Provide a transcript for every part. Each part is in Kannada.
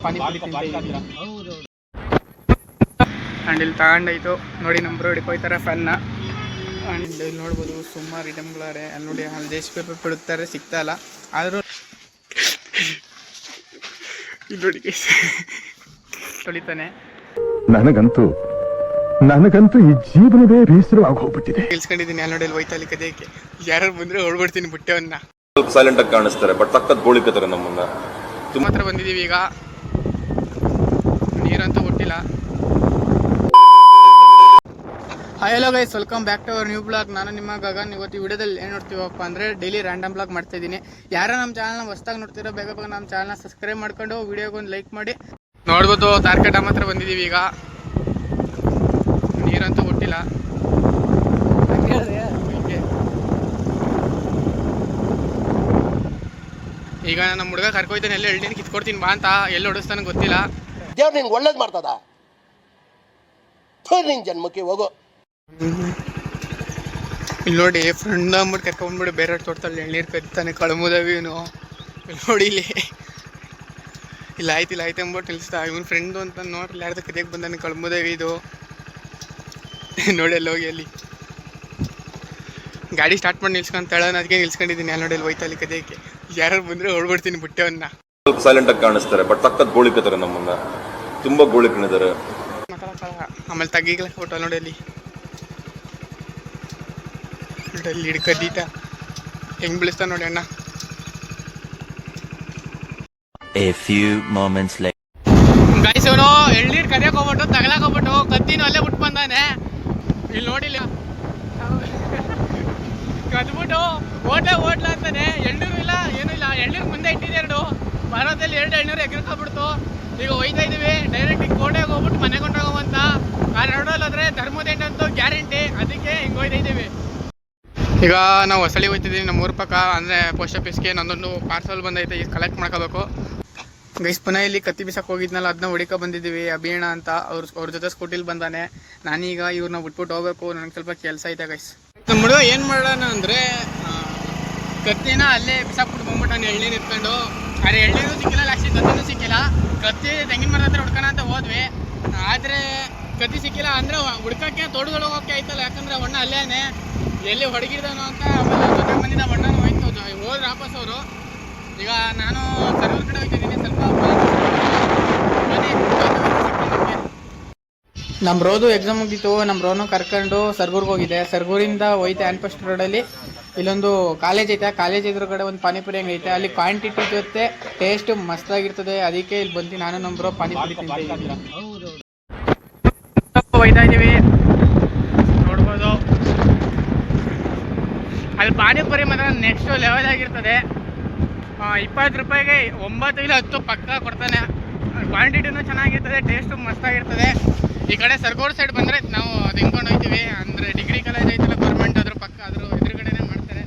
ಪಾನಿಪುರಿ ಆ್ಯಂಡ್ ಇಲ್ಲಿ ತಗೊಂಡಾಯ್ತು ನೋಡಿ. ನಮ್ಮ ಬ್ರೋ ಹಿಡ್ಕೊಯ್ತಾರೆ ಫ್ಯಾನ್ನ. ಆ್ಯಂಡ್ ಇಲ್ಲಿ ನೋಡ್ಬೋದು ಸುಮಾರು ಐಟಮ್ಗಳಾರೆ. ಅಲ್ಲಿ ನೋಡಿ ಅಲ್ಲಿ ದೇಶ ಪೇಪರ್ ಬಿಡುತ್ತಾರೆ, ಸಿಗ್ತಾ ಇಲ್ಲ. ಆದರೂ ಇಲ್ಲಿ ನೋಡಿ ತೊಳಿತಾನೆ. ನನಗಂತೂ ಈ ಜೀವನವೇ ಬೇಸರವಾಗಿ ಹೋಗ್ಬಿಟ್ಟಿದೆ. ಇಲ್ಸ್ಕೊಂಡಿದ್ದೀನಿ ಅಲ್ಲಿ ನೋಡಿ. ಅಲ್ಲಿ ಹೋಯ್ತಾ ಅಲ್ಲಿ ಕದೇಕ್ಕೆ ಯಾರು ಬಂದರೆ ಹೊಡ್ಬಿಡ್ತೀನಿ ಬುಟ್ಟೆವನ್ನ. ಸ್ವಲ್ಪ ಸೈಲೆಂಟ್ ಆಗಿ ಕಾಣಿಸ್ತಾರೆ, ಬಟ್ ಸಖತ್ ಗೋಳಿಕತ್ತಾರೆ ನಮ್ಮನ್ನ. ತುಂಬ ಹತ್ರ ಬಂದಿದ್ದೀವಿ ಈಗ. ನೀರಂತೂ ಹುಟ್ಟಿಲ್ಲ. Hi hello guys, welcome back to our new blog. ನಾನು ನಿಮ್ಮ ಗಗನ್. ಇವತ್ತು ಈ ವಿಡಿಯೋದಲ್ಲಿ ಏನು ನೋಡ್ತೀವಪ್ಪ ಅಂದರೆ ಡೈಲಿ ರ್ಯಾಂಡಮ್ ಬ್ಲಾಗ್ ಮಾಡ್ತಾ ಇದ್ದೀನಿ. ಯಾರೋ ನಮ್ಮ ಚಾನಲ್ನ ಹೊಸ್ದಾಗಿ ನೋಡ್ತಿರೋ ಬೇಗ ಬೇಗ ನಮ್ಮ ಚಾನಲ್ನ ಸಬ್ಸ್ಕ್ರೈಬ್ ಮಾಡ್ಕೊಂಡು ವಿಡಿಯೋಗೊಂದು ಲೈಕ್ ಮಾಡಿ. ನೋಡ್ಬೋದು ತಾರ್ಕೆ ಡ್ಯಾಮ್ ಹತ್ರ ಬಂದಿದ್ದೀವಿ ಈಗ. ನೀರಂತೂ ಹುಟ್ಟಿಲ್ಲ. ಈಗ ನಮ್ಮ ಹುಡುಗ ಕರ್ಕೊಯ್ತಾನೆ, ಎಲ್ಲ ಎಳ್ನೀರು ಕಿತ್ಕೊಡ್ತೀನಿ ಬಾ ಅಂತ. ಎಲ್ಲಿ ಹೊಡಿಸ್ತಾನೆ ಗೊತ್ತಿಲ್ಲ. ದೇವ್ರು ನಿನ್ಗೆ ಒಳ್ಳೇದು ಮಾಡ್ತದ, ನಿನ್ ಜನ್ಮಕ್ಕೆ ಹೋಗೋ. ಇಲ್ಲಿ ನೋಡಿ ಫ್ರೆಂಡ್ ಅಂದ್ಬಿಟ್ಟು ಕರ್ಕೊಂಡ್ಬಿಟ್ಟು ಬೇರೆ ತೋಟದಲ್ಲಿ ಎಳ್ನೀರು ಕತ್ತಾನೆ. ಕಳ್ಮುದವಿನು ಇಲ್ಲಿ ನೋಡಿ. ಇಲ್ಲಿ ಆಯ್ತು ಅಂದ್ಬಿಟ್ಟು ನಿಲ್ಲಿಸ್ತಾ. ಇವನು ಫ್ರೆಂಡು ಅಂತ ನೋಡ್ರಿ ಯಾರ್ದು ಕದಿಯಕ್ಕೆ ಬಂದಾನೆ. ಕಳ್ಮುದವಿ ಇದು ನೋಡಿ. ಅಲ್ಲಿ ಹೋಗಿ ಅಲ್ಲಿ ಗಾಡಿ ಸ್ಟಾರ್ಟ್ ಮಾಡಿ ನಿಲ್ಸ್ಕೊಂಡು ತಳೋಣ, ಅದಕ್ಕೆ ನಿಲ್ಸ್ಕೊಂಡಿದ್ದೀನಿ. ಅಲ್ಲಿ ನೋಡಿ ಅಲ್ಲಿ ಹೋಯ್ತಾ ಅಲ್ಲಿ ಕದಿಯಕ್ಕೆ ಯಾರು ಬಂದರೆ ಹೊಡ್ಬಿಡ್ತೀನಿ ಬುಟ್ಟೆವನ್ನ. ಸ್ವಲ್ಪ ಸೈಲೆಂಟ್ ಆಗಿ ಕಾಣಿಸ್ತಾರೆ, ಬಟ್ ಸಖತ್ ಗೋಳಿಕತ್ತಾರೆ ನಮ್ಮನ್ನ. ತುಂಬಾ ಗೋಳಿಕೊಂಡಿದ್ದಾರೆ. ಆಮೇಲೆ ತಗ್ಗಿಗಳ ಫೋಟೋ ನೋಡಿ. ಅಲ್ಲಿ ಅಲ್ಲಿ ಹಿಡ್ಕದೀತ ಹೆಂಗ್ ಬೀಳಿಸ್ತಾ ನೋಡಿ ಅಣ್ಣ. ಗಾಯ್ಸ್ ಅವನು ಎಳ್ನೀರು ಕದಿಯಕ್ಕೆ ಹೋಗ್ಬಿಟ್ಟು ತಗಲಾಕ್ ಹೋಗ್ಬಿಟ್ಟು ಕತ್ತಿನೂ ಅಲ್ಲೇ ಬಿಟ್ಟು ಬಂದಾನೆ. ಇಲ್ಲಿ ನೋಡಿಲ್ಲ ಕದ್ಬಿಟ್ಟು ಓಟ್ಲ ಅಂತಾನೆ. ಎಳ್ನೀರು ಇಲ್ಲ ಏನೂ ಇಲ್ಲ. ಎಳ್ನೀರು ಮುಂದೆ ಇಟ್ಟಿದೆ ಎರಡು. ಭಾರತದಲ್ಲಿ 2 ಎಳ್ನೀರು ಎಗ್ರಕ್ಕಾಗ್ಬಿಡ್ತು. ಈಗ ಹೋಯ್ತಾ ಇದೀವಿ ಡೈರೆಕ್ಟ್ ಈಗ ಕೋಟೆಗೆ ಹೋಗ್ಬಿಟ್ಟು ಮನೆಗೆ ಕೊಂಡೋಗೋವಂತ. ಆ ರೋಡಲ್ಲಿ ಹೋದ್ರೆ ಧರ್ಮದೇಂಡಂತೂ ಗ್ಯಾರಂಟಿ. ಅದಕ್ಕೆ ಹಿಂಗೆ ಹೋಯ್ತಾ ಇದ್ದೀವಿ. ಈಗ ನಾವು ಹೊಸಳಿ ಹೋಗ್ತಿದ್ದೀವಿ ನಮ್ಮ ಊರ ಪಕ್ಕ. ಅಂದರೆ ಪೋಸ್ಟ್ ಆಫೀಸ್ಗೆ ನಂದೊಂದು ಪಾರ್ಸಲ್ ಬಂದೈತೆ, ಈಗ ಕಲೆಕ್ಟ್ ಮಾಡ್ಕೋಬೇಕು. ಗೈಸ್ ಪುನಃ ಇಲ್ಲಿ ಕತ್ತಿ ಬಿಸಕ್ಕೆ ಹೋಗಿದ್ನಲ್ಲ, ಅದನ್ನ ಹುಡುಕ ಬಂದಿದ್ದೀವಿ. ಅಭಿಯಣ್ಣ ಅಂತ ಅವ್ರ ಜೊತೆ ಸ್ಕೂಟಿಲಿ ಬಂದಾನೆ. ನಾನೀಗ ಇವ್ರನ್ನ ಬಿಟ್ಬಿಟ್ಟು ಹೋಗ್ಬೇಕು. ನನಗೆ ಸ್ವಲ್ಪ ಕೆಲಸ ಐತೆ ಗೈಸ್. ನಮ್ಮ ಹುಡುಗ ಏನು ಮಾಡೋಣ ಅಂದರೆ ಕತ್ತಿನ ಅಲ್ಲೇ ಬಿಸಾಕ್ಬಿಟ್ಟು ಬಂದ್ಬಿಟ್ಟು ಎಳ್ನೀರು ಇಟ್ಕೊಂಡು. ಆದರೆ ಎಳ್ನೀರು ಸಿಕ್ಕಿಲ್ಲ, ಲಾಸ್ಟಿಗೆ ಕತ್ತಿನೂ ಸಿಕ್ಕಿಲ್ಲ. ಕತ್ತಿ ತೆಂಗಿನ ಮರದ ಹತ್ರ ಹುಡ್ಕೋಣ ಅಂತ ಹೋದ್ವಿ. ಆದರೆ ಕತ್ತಿ ಸಿಕ್ಕಿಲ್ಲ. ಅಂದರೆ ಹುಡ್ಕಕ್ಕೆ ತೋಟಗಳು ಹೋಗಕ್ಕೆ ಆಯ್ತಲ್ಲ, ಯಾಕಂದರೆ ಅಣ್ಣ ಅಲ್ಲೇನೆ ಎಲ್ಲಿ ಹೊಡಗಿರ್ದಾನೋ ಅಂತ. ಜೊತೆ ಬಂದಿದ್ದ ಅಣ್ಣನೂ ಹೋಯ್ತು, ಹೋದ್ರೆ ವಾಪಸ್ ಅವರು. ಈಗ ನಾನು ಸರ್ವರ್ ಕಡೆ ಹೋಗ್ತಿದ್ದೀನಿ. ಸ್ವಲ್ಪ ನಮ್ಮ ರೋದು ಎಕ್ಸಾಮ್ ಮುಗಿತು. ನಮ್ಮ ರೋನು ಕರ್ಕೊಂಡು ಸರ್ಗೂರ್ಗೆ ಹೋಗಿದೆ. ಸರ್ಗೂರಿಂದ ಹೋಯ್ತೆ ಆ್ಯನ್ಪಸ್ಟ್ ರೋಡಲ್ಲಿ ಇಲ್ಲೊಂದು ಕಾಲೇಜ್ ಐತೆ. ಕಾಲೇಜ್ ಎದುರುಗಡೆ ಒಂದು ಪಾನಿಪುರಿ ಅಂಗಡಿ ಐತೆ. ಅಲ್ಲಿ ಕ್ವಾಂಟಿಟಿ ಜೊತೆ ಟೇಸ್ಟ್ ಮಸ್ತಾಗಿರ್ತದೆ. ಅದಕ್ಕೆ ಇಲ್ಲಿ ಬಂದು ನಾನು ನಮ್ಮ ಬ್ರೋ ಪಾನಿಪುರಿ ಹೋಯ್ತಾ ಇದ್ದೀವಿ. ನೋಡ್ಬೋದು ಅಲ್ಲಿ ಪಾನಿಪುರಿ ಮಾತ್ರ ನೆಕ್ಸ್ಟ್ ಲೆವೆಲ್ ಆಗಿರ್ತದೆ. 20 ರೂಪಾಯಿಗೆ 9 ಇಲ್ಲ 10 ಪಕ್ಕ ಕೊಡ್ತಾನೆ. ಕ್ವಾಂಟಿಟಿನೂ ಚೆನ್ನಾಗಿರ್ತದೆ, ಟೇಸ್ಟು ಮಸ್ತಾಗಿರ್ತದೆ. ಈ ಕಡೆ ಸರ್ಗೂರು ಸೈಡ್ ಬಂದರೆ ನಾವು ಅದು ಹಿಂಕೊಂಡು ಹೋಗ್ತೀವಿ. ಅಂದರೆ ಡಿಗ್ರಿ ಕಾಲೇಜ್ ಐತಲ್ಲ ಗೌರ್ಮೆಂಟ್, ಅದ್ರ ಪಕ್ಕ ಅದ್ರ ಎದುರುಗಡೆನೇ ಮಾಡ್ತಾರೆ.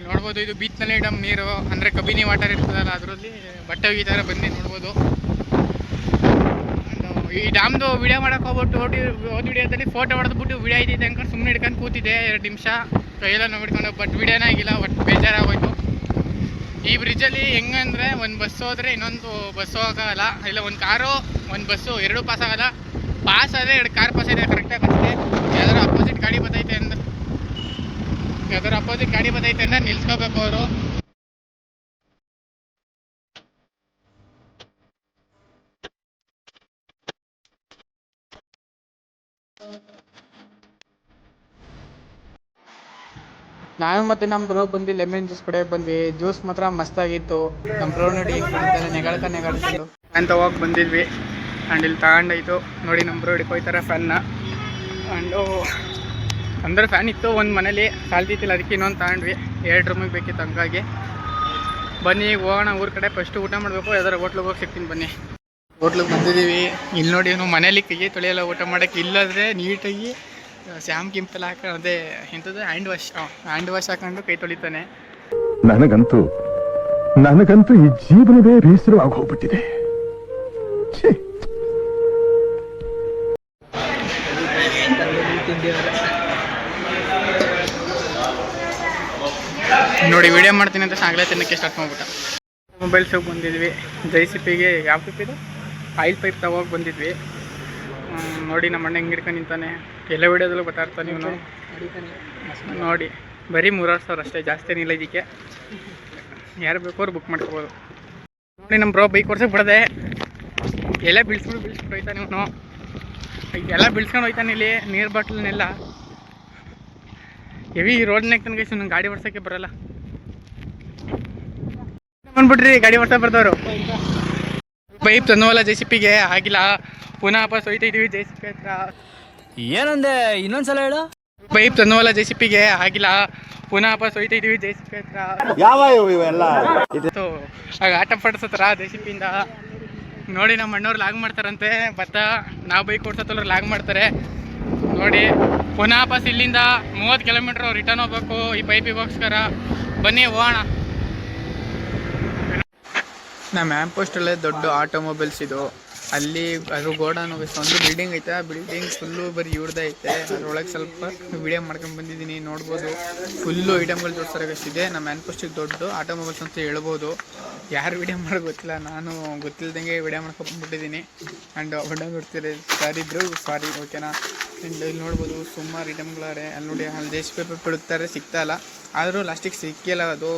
ನೋಡ್ಬೋದು ಇದು ಬೀಚ್ನಲ್ಲಿ ಡಮ್ ನೀರು, ಅಂದರೆ ಕಬಿನಿ ವಾಟರ್ ಇರ್ತದಲ್ಲ, ಅದರಲ್ಲಿ ಬಟ್ಟೆ ಒಗಿತಾರೆ. ಬನ್ನಿ ನೋಡ್ಬೋದು. ಈ ಡ್ಯಾಮ್ದು ವಿಡಿಯೋ ಮಾಡೋಕೆ ಹೋಗ್ಬಿಟ್ಟು ಹೋದ ವಿಡಿಯೋದಲ್ಲಿ ಫೋಟೋ ಹೊಡೆದ್ಬಿಟ್ಟು ವಿಡಿಯೋ ಐತೆ ಅಂದ್ಕೊಂಡು ಸುಮ್ಮನೆ ಹಿಡ್ಕೊಂಡು ಕೂತಿದ್ದೆ 2 ನಿಮಿಷ. ಕೈಯೆಲ್ಲ ನೋಡ್ಕೊಂಡು, ಬಟ್ ವಿಡಿಯೋನೇ ಆಗಿಲ್ಲ. ಒಟ್ಟು ಬೇಜಾರಾಗೋಯ್ತು. ಈ ಬ್ರಿಡ್ಜಲ್ಲಿ ಹೆಂಗಂದರೆ ಒಂದು ಬಸ್ ಹೋದರೆ ಇನ್ನೊಂದು ಬಸ್ ಹೋಗೋಕ್ಕಾಗಲ್ಲ. ಇಲ್ಲ ಒಂದು ಕಾರು ಒಂದು ಬಸ್ಸು 2 ಪಾಸ್ ಆಗೋಲ್ಲ. ಪಾಸ್ ಆದರೆ 2 ಕಾರ್ ಪಾಸ್ ಇದೆ ಕರೆಕ್ಟಾಗಿ ಅಷ್ಟೇ. ಯಾವ್ದಾರು ಅಪೋಸಿಟ್ ಗಾಡಿ ಬರ್ತೈತೆ ಅಂದ್ರೆ ನಿಲ್ಸ್ಕೋಬೇಕು ಅವರು. ನಾನು ಮತ್ತು ನಮ್ಮ ಬ್ರೋ ಬಂದು ಲೆಮನ್ ಜ್ಯೂಸ್ ಕಡೆ ಬಂದ್ವಿ. ಜ್ಯೂಸ್ ಮಾತ್ರ ಮಸ್ತಾಗಿತ್ತು. ನಮ್ಮ ಬ್ರೋ ನೋಡಿ ನೆಗಾಡ್ಕೊಂಡು ಅಂತ ಹೋಗಿ ಬಂದಿದ್ವಿ. ಆ್ಯಂಡ್ ಇಲ್ಲಿ ತಗೊಂಡಾಯ್ತು ನೋಡಿ. ನಮ್ಮ ಬ್ರೋ ಹಿಡ್ಕೊಯ್ತಾರೆ ಫ್ಯಾನ್ನ. ಆ್ಯಂಡು ಅಂದರೆ ಫ್ಯಾನ್ ಇತ್ತು ಒಂದು ಮನೇಲಿ, ಸಾಲ್ತಿತ್ತಿಲ್ಲ. ಅದಕ್ಕೆ ಇನ್ನೊಂದು ತಗೊಂಡ್ವಿ. 2 ರೂಮಿಗೆ ಬೇಕಿತ್ತು. ಹಂಗಾಗಿ ಬನ್ನಿ ಈಗ ಹೋಗೋಣ ಊರ ಕಡೆ. ಫಸ್ಟು ಊಟ ಮಾಡಬೇಕು. ಯಾವ್ದಾರು ಹೋಟ್ಲಿಗೆ ಹೋಗಿ ಸಿಗ್ತೀನಿ ಬನ್ನಿ. ಹೋಟ್ಲಿಗೆ ಬಂದಿದ್ದೀವಿ. ಇಲ್ಲಿ ನೋಡಿ ಇವನು ಮನೇಲಿ ಕೈಗೆ ತೊಳೆಯಲ್ಲ ಊಟ ಮಾಡೋಕ್ಕೆ. ಇಲ್ಲದ್ರೆ ನೀಟಾಗಿ ಶ್ಯಾಮ್ ಕಿಂಪೆಲ್ಲ ಹಾಕೊಂಡು, ಅದೇ ಎಂಥದ್ದು ಹ್ಯಾಂಡ್ ವಾಶ್ ಹಾಕೊಂಡು ಕೈ ತೊಳಿತಾನೆ. ನನಗಂತೂ ಈ ಜೀವನವೇ ಬೇಸರವಾಗಿ ಹೋಗ್ಬಿಟ್ಟಿದೆ. ನೋಡಿ ವಿಡಿಯೋ ಮಾಡ್ತೀನಿ ಅಂತ ಸಾಗಲೇ ತಿನ್ನಕ್ಕೆ ಸ್ಟಾರ್ಟ್ ಮಾಡ್ಬಿಟ್ಟ. ಮೊಬೈಲ್ ಶಾಪ್ ಬಂದಿದ್ವಿ. ಜೈ ಸಿಪ್ಪಿಗೆ. ಯಾವ ಸಿಪ್ ಇದು? ಆಯಿಲ್ ಪೈಪ್ ತಗೋಗಿ ಬಂದಿದ್ವಿ. ನೋಡಿ ನಮ್ಮ ಅಣ್ಣ ಹೆಂಗೆ ಹಿಡ್ಕೊಂಡು ನಿಂತಾನೆ, ಎಲ್ಲ ವಿಡಿಯೋದಲ್ಲೂ ಗೊತ್ತಾಗ್ತಾನೆ ಇವನು. ನೋಡಿ ಬರೀ 3,000 ಅಷ್ಟೇ, ಜಾಸ್ತಿ ಏನಿಲ್ಲ ಇದಕ್ಕೆ. ಯಾರು ಬೇಕೋರು ಬುಕ್ ಮಾಡ್ಕೋಬೋದು. ನೋಡಿ ನಮ್ಮ ಬ್ರೋ ಬೈಕ್ ಓಡ್ಸೋಕೆ ಬಿಡದೆ ಎಲ್ಲ ಬೀಳ್ಸ್ಬಿಟ್ಟು ಹೋಯ್ತಾನೆ ಇವನು. ಎಲ್ಲ ಬೀಳ್ಸ್ಕೊಂಡು ಹೋಯ್ತಾನೆ ಇಲ್ಲಿ ನೀರು ಬಾಟ್ಲನ್ನೆಲ್ಲ. ಹೆವಿ ರೋಡ್ನಾಗ ತನಕ ನಂಗೆ ಗಾಡಿ ಓಡ್ಸೋಕ್ಕೆ ಬರೋಲ್ಲ. ಬಂದ್ಬಿಟ್ರಿ ಗಾಡಿ ಓಡ್ಸೋಕೆ ಬರ್ದವರು. ಪೈಪ್ ತಂದವಲ್ಲ JCPಗೆ ಆಗಿಲ್ಲ, ಪುನಃ ವಾಪಸ್ ಹೋಯ್ತಾ ಇದೀವಿ JCP ಹತ್ರ. ಏನಂದೆ ಇನ್ನೊಂದ್ಸಲ ಹೇಳು. ಪೈಪ್ ತಂದವಲ್ಲ JCPಗೆ ಆಗಿಲ್ಲ, ಪುನಃ ವಾಪಸ್ ಹೋಯ್ತಾ ಇದೀವಿ JCP ಹತ್ರ. ಯಾವ ಇವೆಲ್ಲ ಆಗ ಆಟ ಪಡಿಸತ್ರ JCPಯಿಂದ. ನೋಡಿ ನಮ್ಮ ಅಣ್ಣವ್ರು ಲಾಗ್ ಮಾಡ್ತಾರಂತೆ, ಬತ್ತ ನಾವು ಬೈಕ್ ಓಡ್ಸತ್ತವ್ರು ಲಾಗ್ ಮಾಡ್ತಾರೆ. ನೋಡಿ ಪುನಃ ವಾಪಸ್ ಇಲ್ಲಿಂದ 30 ಕಿಲೋಮೀಟ್ರ್ ರಿಟರ್ನ್ ಹೋಗ್ಬೇಕು ಈ ಪೈಪಿಗೋಸ್ಕರ. ಬನ್ನಿ ಹೋಗೋಣ. ನಮ್ಮ ಮ್ಯಾಮ್ ಪೋಸ್ಟಲ್ಲೇ ದೊಡ್ಡ ಆಟೋಮೊಬೈಲ್ಸ್ ಇದು. ಅಲ್ಲಿ ಅದು ಗೋಡನ್ ಒಂದು ಬಿಲ್ಡಿಂಗ್ ಐತೆ. ಆ ಬಿಲ್ಡಿಂಗ್ ಫುಲ್ಲು ಬರೀ ಇವ್ರದ್ದೇ ಐತೆ. ಅದ್ರೊಳಗೆ ಸ್ವಲ್ಪ ವಿಡಿಯೋ ಮಾಡ್ಕೊಂಡು ಬಂದಿದ್ದೀನಿ, ನೋಡ್ಬೋದು. ಫುಲ್ಲು ಐಟಮ್ಗಳು ತೋರಿಸ್ತಾರೆ ಇದೆ. ನಮ್ಮ ಮ್ಯಾನ್ ಪೋಸ್ಟಿಗೆ ದೊಡ್ಡ ಆಟೋಮೊಬೈಲ್ಸ್ ಅಂತ ಹೇಳ್ಬೋದು. ಯಾರು ವಿಡಿಯೋ ಮಾಡೋದು ಗೊತ್ತಿಲ್ಲ, ನಾನು ಗೊತ್ತಿಲ್ದಂಗೆ ವಿಡಿಯೋ ಮಾಡ್ಕೊಂಡ್ಬಿಟ್ಟಿದ್ದೀನಿ. ಆ್ಯಂಡ್ ಹೊಡ್ಡಂಗೆ ಕೊಡ್ತೀರಿ ಸಾರಿ ಬ್ರೋ, ಸಾರಿ ಓಕೆನಾ. ಆ್ಯಂಡ್ ಇಲ್ಲಿ ನೋಡ್ಬೋದು ಸುಮಾರು ಐಟಮ್ಗಳಾರೆ. ಅಲ್ಲಿ ನೋಡಿ ಅಲ್ಲಿ JCP ಪೈಪ್ ಬಿಡುತ್ತಾರೆ, ಸಿಗ್ತಾ ಇಲ್ಲ. ಆದರೂ ಲಾಸ್ಟಿಗೆ ಸಿಕ್ಕಿಲ್ಲ ಅದು,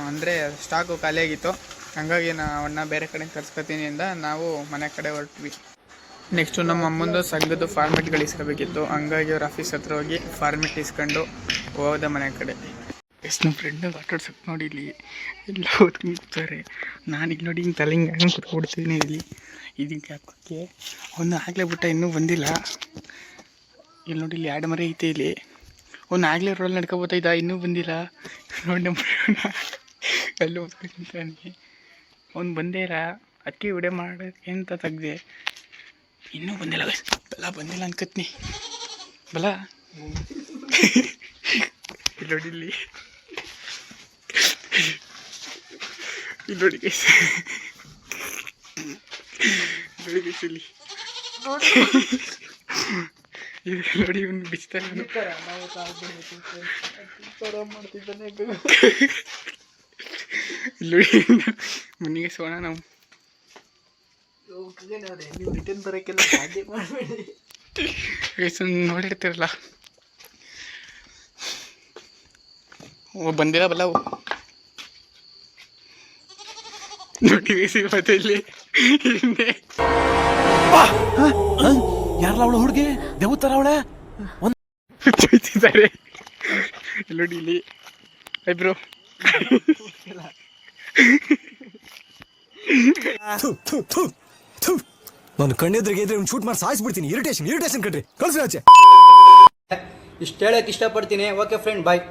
ಅಂದರೆ ಸ್ಟಾಕು ಖಾಲಿಯಾಗಿತ್ತು. ಹಂಗಾಗಿ ಅಣ್ಣ ಬೇರೆ ಕಡೆ ತರಿಸ್ಕೊತೀನಿ ಅಂದ, ನಾವು ಮನೆ ಕಡೆ ಹೊರಟ್ವಿ. ನೆಕ್ಸ್ಟು ನಮ್ಮ ಅಮ್ಮಂದು ಸಂಘದ ಫಾರ್ಮೆಟ್ಗಳು ಇಸ್ಕೋಬೇಕಿತ್ತು. ಹಂಗಾಗಿ ಅವ್ರ ಆಫೀಸ್ ಹತ್ರ ಹೋಗಿ ಫಾರ್ಮೆಟ್ ಇಸ್ಕೊಂಡು ಹೋದ ಮನೆ ಕಡೆ. ಎಷ್ಟು ನಮ್ಮ ಫ್ರೆಂಡ್ ಆಟಾಡ್ಸಕ್ಕೆ ನೋಡಿ ಇಲ್ಲಿ ಎಲ್ಲ ಕೂತ್ತಾರೆ. ನಾನು ಈಗ ನೋಡಿ ಹಿಂಗೆ ತಲೆ ಹಿಂಗೆ ಕೂತ್ಕೊಡ್ತೀನಿ ಇಲ್ಲಿ ಇದಕ್ಕೆ ಹಾಕೋಕ್ಕೆ. ಅವನು ಆಗಲೇ ಬಿಟ್ಟ, ಇನ್ನೂ ಬಂದಿಲ್ಲ. ಇಲ್ಲಿ ನೋಡಿ ಇಲ್ಲಿ 2 ಮರಿ ಐತೆ ಇಲ್ಲಿ. ಅವ್ನು ಆಗಲೇ ರೋಲ್ ನಡ್ಕೊಬೋತಾಯ್ದ, ಇನ್ನೂ ಬಂದಿಲ್ಲ. ನೋಡಿ ನಮ್ಮ ಅಲ್ಲಿ ಓದ್ಕೊಂತಾನೆ. ಅವ್ನು ಬಂದೇ ಇಲ್ಲ, ಅದಕ್ಕೆ ವಿಡಿಯೋ ಮಾಡೋಕ್ಕೆ ಅಂತ ತೆಗ್ದೆ. ಇನ್ನೂ ಬಂದಿಲ್ಲ ಬಲ, ಬಂದಿಲ್ಲ ಅನ್ಕತ್ನಿ ಬಲ. ಇಲ್ಲಿ ನೋಡಿ ಇಲ್ಲಿ ನೋಡಿ ಇಲ್ಲಿ ನೋಡಿ ಇವನು ಬಿಚ್ತಾನೆ. ಇಲ್ಲಿ ಮನೆಗೆ ಸೋಣ ನಾವು ರಿಟರ್ನ್ ಬರೋಕ್ಕೆಲ್ಲ ಸಾಧ್ಯ ಮಾಡಬೇಡಿ. ನೋಡಿರ್ತೀರಲ್ಲ. ಓ ಬಂದಿಲ್ಲ ಬಲ್ಲ ನೋಡಿ ಮತ್ತೆ ಇಲ್ಲಿ ಯಾರಲ್ಲ ಅವಳು ಹುಡುಗಿ ದೇವತರ ಅವಳೆ ಚೋಯ್ತಿದ್ದಾರೆ. ನೋಡಿ ಇಲ್ಲಿ ಬ್ರೋ ನಾನು ಕಣ್ಣೆದ್ರಿಗೆ ಇದ್ರೆ ಶೂಟ್ ಮಾಡಿ ಸಾಯಿಸ್ಬಿಡ್ತೀನಿ. ಇರಿಟೇಷನ್ ಕಣ್ರಿ, ಕಳ್ಸಿ ಆಚೆ. ಇಷ್ಟು ಹೇಳಕ್ಕೆ ಇಷ್ಟಪಡ್ತೀನಿ. ಓಕೆ ಫ್ರೆಂಡ್, ಬಾಯ್.